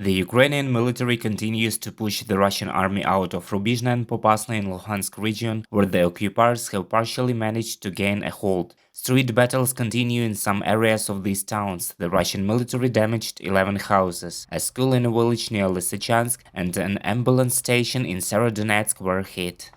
The Ukrainian military continues to push the Russian army out of Rubizhne and Popasna in Luhansk region, where the occupiers have partially managed to gain a hold. Street battles continue in some areas of these towns. The Russian military damaged 11 houses, a school in a village near Lysychansk, and an ambulance station in Severodonetsk were hit.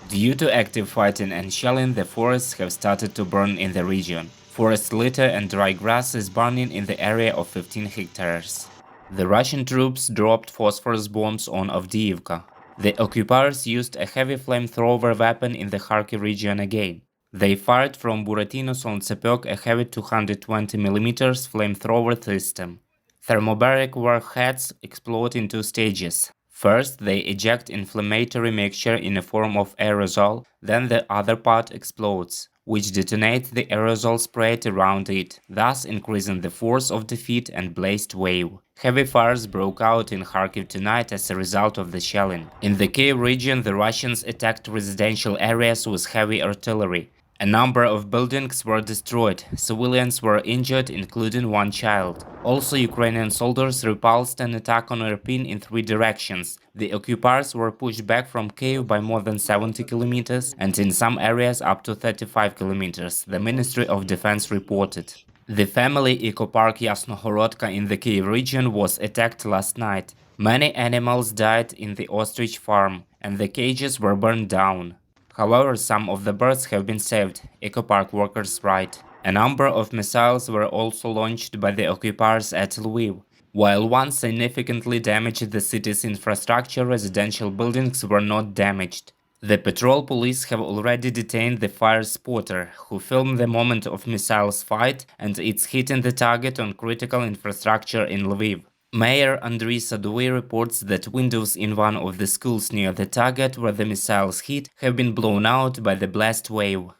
Due to active fighting and shelling, the forests have started to burn in the region. Forest litter and dry grass is burning in the area of 15 hectares. The Russian troops dropped phosphorus bombs on Avdiivka. The occupiers used a heavy flamethrower weapon in the Kharkiv region again. They fired from Buratino Solntsepek a heavy 220mm flamethrower system. Thermobaric warheads explode in two stages. First, they eject inflammatory mixture in a form of aerosol, then the other part explodes, which detonates the aerosol sprayed around it, thus increasing the force of defeat and blast wave. Heavy fires broke out in Kharkiv tonight as a result of the shelling. In the Kyiv region, the Russians attacked residential areas with heavy artillery. A number of buildings were destroyed, civilians were injured, including one child. Also, Ukrainian soldiers repulsed an attack on Irpin in 3 directions. The occupiers were pushed back from Kyiv by more than 70 kilometers and in some areas up to 35 kilometers, the Ministry of Defense reported. The family eco-park Yasnohorodka in the Kyiv region was attacked last night. Many animals died in the ostrich farm, and the cages were burned down. However, some of the birds have been saved, eco-park workers write. A number of missiles were also launched by the occupiers at Lviv. While one significantly damaged the city's infrastructure, residential buildings were not damaged. The patrol police have already detained the fire spotter, who filmed the moment of missiles fight and its hitting the target on critical infrastructure in Lviv. Mayor Andriy Sadovy reports that windows in one of the schools near the target where the missiles hit have been blown out by the blast wave.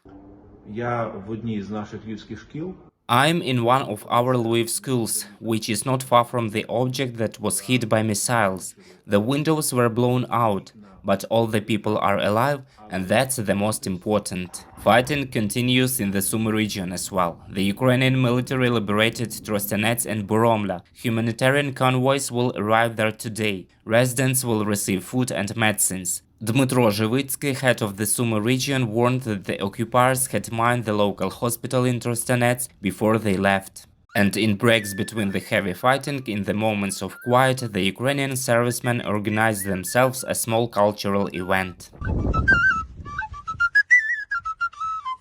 I'm in one of our Lviv schools, which is not far from the object that was hit by missiles. The windows were blown out, but all the people are alive, and that's the most important. Fighting continues in the Sumy region as well. The Ukrainian military liberated Trostanets and Boromla. Humanitarian convoys will arrive there today. Residents will receive food and medicines. Dmytro Zhivitsky, head of the Sumy region, warned that the occupiers had mined the local hospital in Trostanets before they left. And in breaks between the heavy fighting, in the moments of quiet, the Ukrainian servicemen organized themselves a small cultural event.